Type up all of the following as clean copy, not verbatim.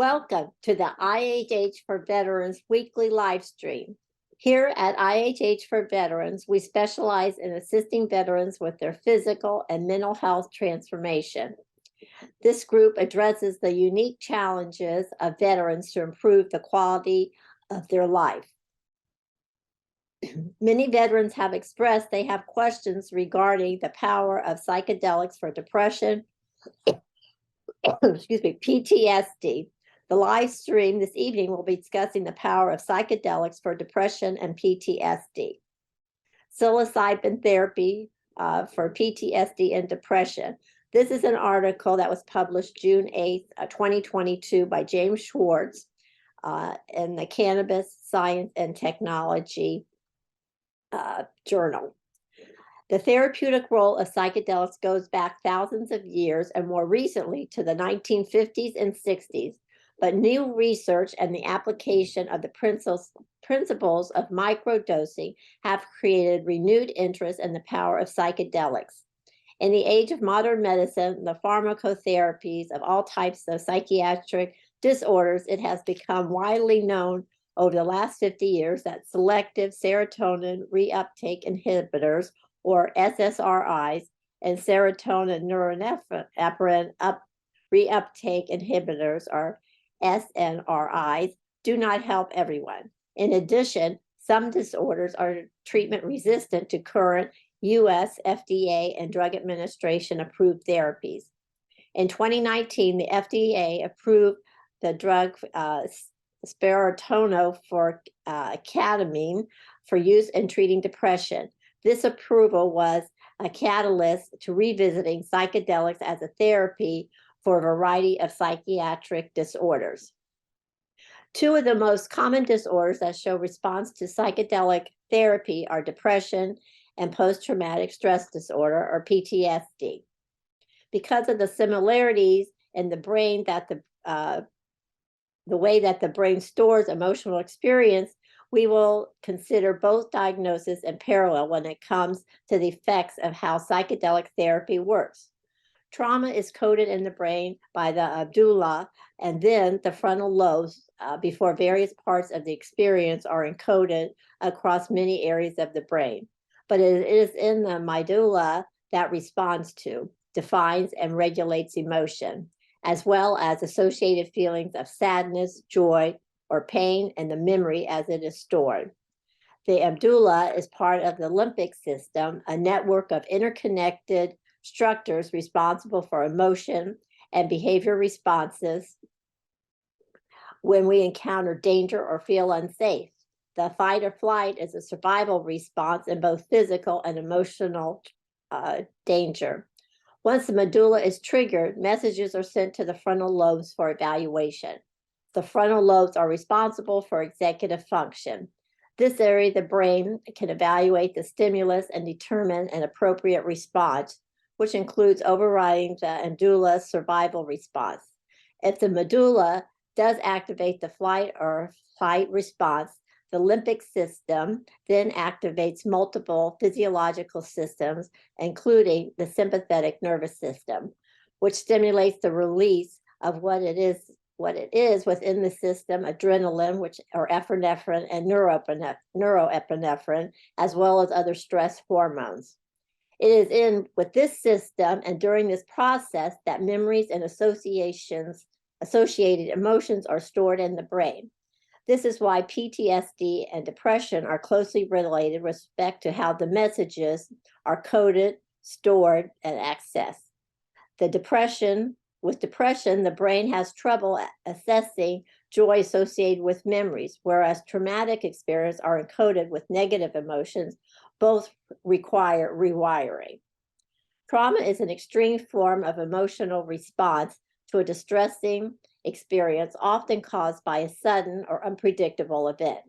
Welcome to the IHH for Veterans weekly live stream. Here at IHH for Veterans, we specialize in assisting veterans with their physical and mental health transformation. This group addresses the unique challenges of veterans to improve the quality of their life. Many veterans have expressed they have questions regarding the power of psychedelics for depression, PTSD. The live stream this evening will be discussing the power of psychedelics for depression and PTSD. Psilocybin therapy for PTSD and depression. This is an article that was published June 8th, 2022 by James Schwartz in the Cannabis Science and Technology journal. The therapeutic role of psychedelics goes back thousands of years and more recently to the 1950s and 60s. But new research and the application of the principles of microdosing have created renewed interest in the power of psychedelics. In the age of modern medicine, the pharmacotherapies of all types of psychiatric disorders, it has become widely known over the last 50 years that selective serotonin reuptake inhibitors, or SSRIs, and serotonin norepinephrine reuptake inhibitors, or SNRIs, do not help everyone. In addition, some disorders are treatment resistant to current U.S. FDA and Drug Administration approved therapies. In 2019, the FDA approved the drug spironolactone for ketamine for use in treating depression. This approval was a catalyst to revisiting psychedelics as a therapy for a variety of psychiatric disorders. Two of the most common disorders that show response to psychedelic therapy are depression and post-traumatic stress disorder, or PTSD. Because of the similarities in the brain that the way that the brain stores emotional experience, we will consider both diagnoses in parallel when it comes to the effects of how psychedelic therapy works. Trauma is coded in the brain by the amygdala and then the frontal lobes before various parts of the experience are encoded across many areas of the brain. But it is in the amygdala that responds to, defines, and regulates emotion, as well as associated feelings of sadness, joy, or pain, and the memory as it is stored. The amygdala is part of the limbic system, a network of interconnected structures responsible for emotion and behavior responses when we encounter danger or feel unsafe. The fight or flight is a survival response in both physical and emotional danger. Once the medulla is triggered, messages are sent to the frontal lobes for evaluation. The frontal lobes are responsible for executive function. This area of the brain can evaluate the stimulus and determine an appropriate response, which includes overriding the amygdala's survival response. If the medulla does activate the flight or fight response, the limbic system then activates multiple physiological systems, including the sympathetic nervous system, which stimulates the release of what it is within the system, adrenaline, or epinephrine, and neuroepinephrine, as well as other stress hormones. It is with this system and during this process that memories and associated emotions are stored in the brain. This is why PTSD and depression are closely related with respect to how the messages are coded, stored, and accessed. With depression, the brain has trouble assessing joy associated with memories, whereas traumatic experiences are encoded with negative emotions. Both require rewiring. Trauma is an extreme form of emotional response to a distressing experience, often caused by a sudden or unpredictable event.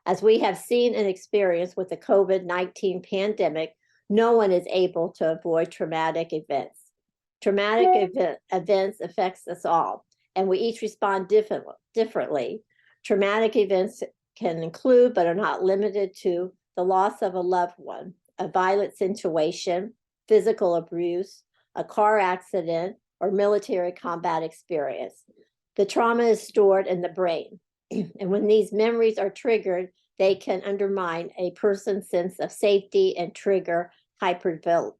As we have seen and experienced with the COVID-19 pandemic, no one is able to avoid traumatic events. Traumatic events affects us all, and we each respond differently. Traumatic events can include, but are not limited to, the loss of a loved one, a violent situation, physical abuse, a car accident, or military combat experience. The trauma is stored in the brain. And when these memories are triggered, they can undermine a person's sense of safety and trigger hypervigilance.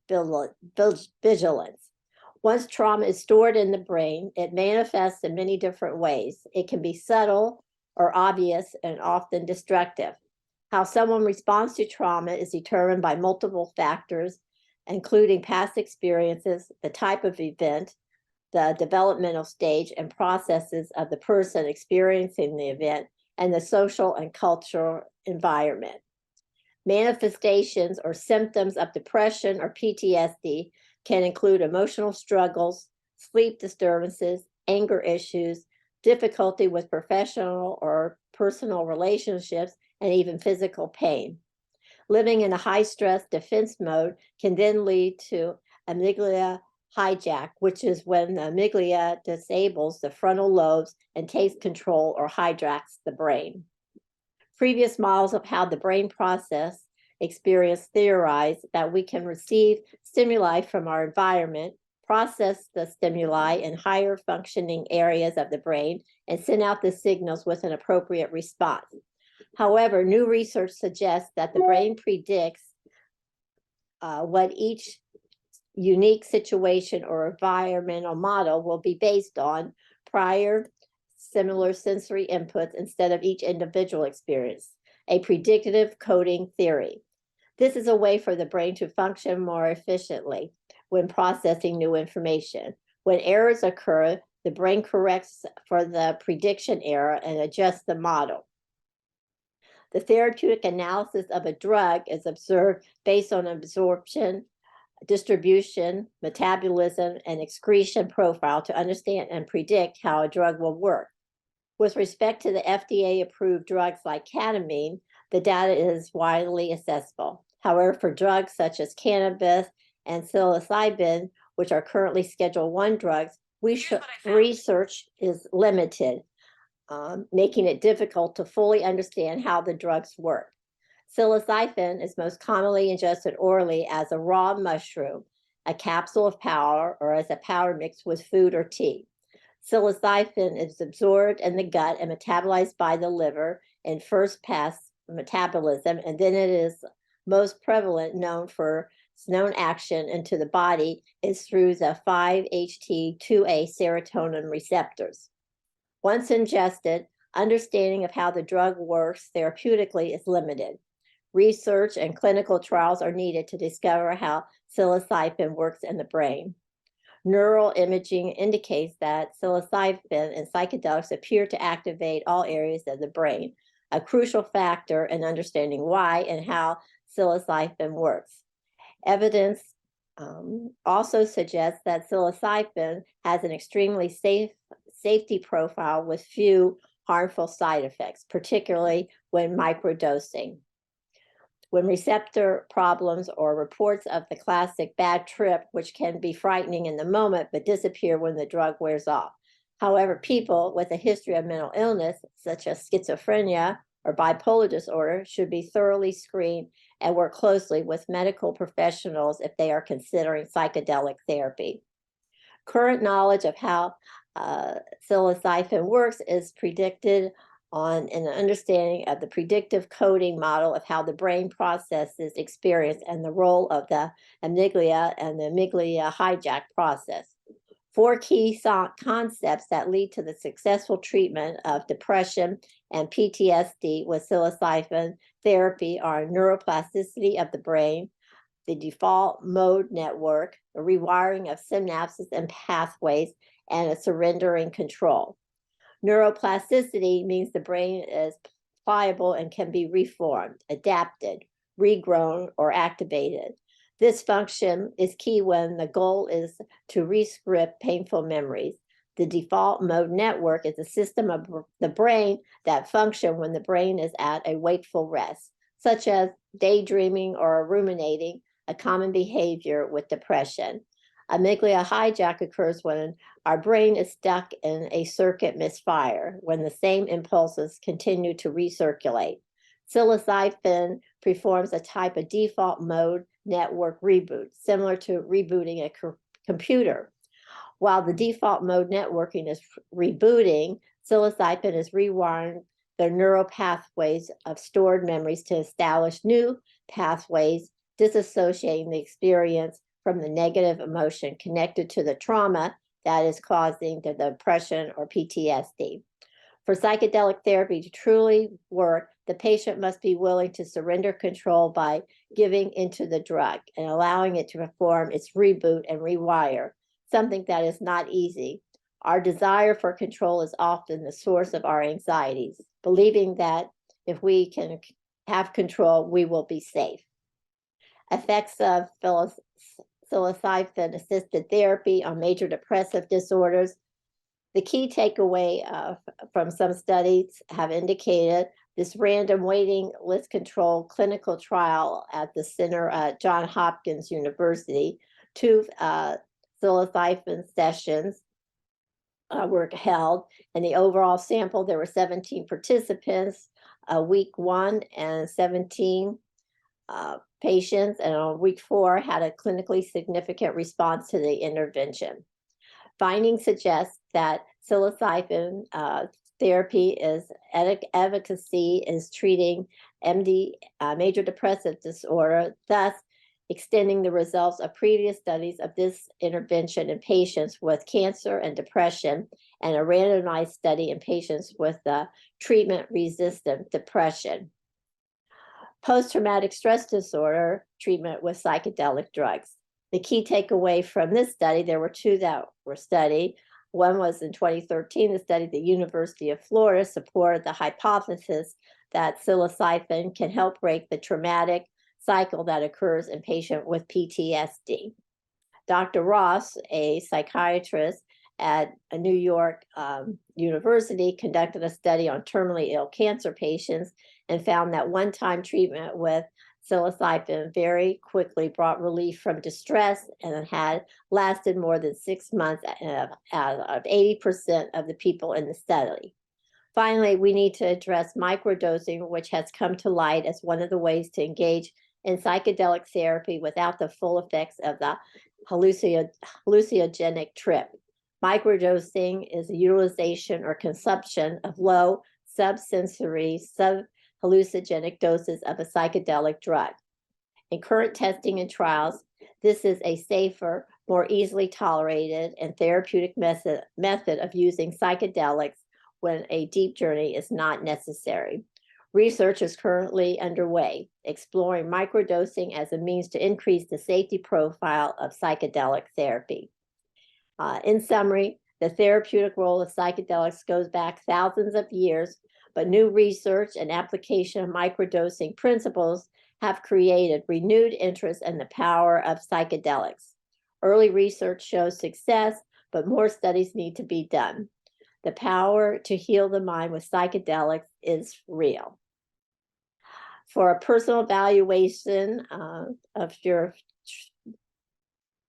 Once trauma is stored in the brain, it manifests in many different ways. It can be subtle or obvious and often destructive. How someone responds to trauma is determined by multiple factors, including past experiences, the type of event, the developmental stage and processes of the person experiencing the event, and the social and cultural environment. Manifestations or symptoms of depression or PTSD can include emotional struggles, sleep disturbances, anger issues, difficulty with professional or personal relationships, and even physical pain. Living in a high stress defense mode can then lead to amygdala hijack, which is when the amygdala disables the frontal lobes and takes control or hijacks the brain. Previous models of how the brain process experience theorize that we can receive stimuli from our environment, process the stimuli in higher functioning areas of the brain, and send out the signals with an appropriate response. However, new research suggests that the brain predicts what each unique situation or environmental model will be based on prior similar sensory inputs instead of each individual experience, a predictive coding theory. This is a way for the brain to function more efficiently when processing new information. When errors occur, the brain corrects for the prediction error and adjusts the model. The therapeutic analysis of a drug is observed based on absorption, distribution, metabolism, and excretion profile to understand and predict how a drug will work. With respect to the FDA-approved drugs like ketamine, the data is widely accessible. However, for drugs such as cannabis and psilocybin, which are currently Schedule I drugs, research is limited, making it difficult to fully understand how the drugs work. Psilocybin is most commonly ingested orally as a raw mushroom, a capsule of powder, or as a powder mixed with food or tea. Psilocybin is absorbed in the gut and metabolized by the liver in first pass metabolism, and then it is most prevalent known action into the body is through the 5-HT2A serotonin receptors. Once ingested, understanding of how the drug works therapeutically is limited. Research and clinical trials are needed to discover how psilocybin works in the brain. Neural imaging indicates that psilocybin and psychedelics appear to activate all areas of the brain, a crucial factor in understanding why and how psilocybin works. Evidence also suggests that psilocybin has an extremely safety profile with few harmful side effects, particularly when microdosing. When receptor problems or reports of the classic bad trip, which can be frightening in the moment but disappear when the drug wears off. However, people with a history of mental illness, such as schizophrenia or bipolar disorder, should be thoroughly screened and work closely with medical professionals if they are considering psychedelic therapy. Current knowledge of how psilocybin works is predicted on an understanding of the predictive coding model of how the brain processes experience and the role of the amygdala and the amygdala hijack process. 4 key concepts that lead to the successful treatment of depression and PTSD with psilocybin therapy are neuroplasticity of the brain, the default mode network, the rewiring of synapses and pathways, and a surrendering control. Neuroplasticity means the brain is pliable and can be reformed, adapted, regrown, or activated. This function is key when the goal is to rescript painful memories. The default mode network is a system of the brain that function when the brain is at a wakeful rest, such as daydreaming or ruminating, a common behavior with depression. Amygdala hijack occurs when our brain is stuck in a circuit misfire, when the same impulses continue to recirculate. Psilocybin performs a type of default mode network reboot, similar to rebooting a computer. While the default mode networking is rebooting, psilocybin is rewiring the neural pathways of stored memories to establish new pathways, disassociating the experience from the negative emotion connected to the trauma that is causing the depression or PTSD. For psychedelic therapy to truly work, the patient must be willing to surrender control by giving into the drug and allowing it to perform its reboot and rewire, something that is not easy. Our desire for control is often the source of our anxieties, believing that if we can have control, we will be safe. Effects of psilocybin-assisted therapy on major depressive disorders. The key takeaway from some studies have indicated this random waiting list control clinical trial at the center at Johns Hopkins University, 2 psilocybin sessions were held. In the overall sample, there were 17 participants, week 1 and 17 patients, and on week 4 had a clinically significant response to the intervention. Findings suggest that psilocybin therapy is efficacy is treating MD, major depressive disorder, thus extending the results of previous studies of this intervention in patients with cancer and depression, and a randomized study in patients with treatment-resistant depression. Post-traumatic stress disorder treatment with psychedelic drugs. The key takeaway from this study, there were 2 that were studied. One was in 2013, the study at the University of Florida supported the hypothesis that psilocybin can help break the traumatic cycle that occurs in patients with PTSD. Dr. Ross, a psychiatrist at a New York university, conducted a study on terminally ill cancer patients and found that one-time treatment with psilocybin very quickly brought relief from distress and had lasted more than 6 months out of 80% of the people in the study. Finally, we need to address microdosing, which has come to light as one of the ways to engage in psychedelic therapy without the full effects of the hallucinogenic trip. Microdosing is the utilization or consumption of low subsensory, hallucinogenic doses of a psychedelic drug. In current testing and trials, this is a safer, more easily tolerated, and therapeutic method of using psychedelics when a deep journey is not necessary. Research is currently underway, exploring microdosing as a means to increase the safety profile of psychedelic therapy. In summary, the therapeutic role of psychedelics goes back thousands of years, but new research and application of microdosing principles have created renewed interest in the power of psychedelics. Early research shows success, but more studies need to be done. The power to heal the mind with psychedelics is real. For a personal evaluation of your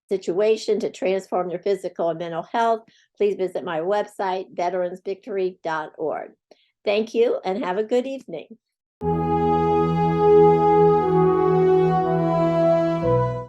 situation to transform your physical and mental health, please visit my website, veteransvictory.org. Thank you and have a good evening.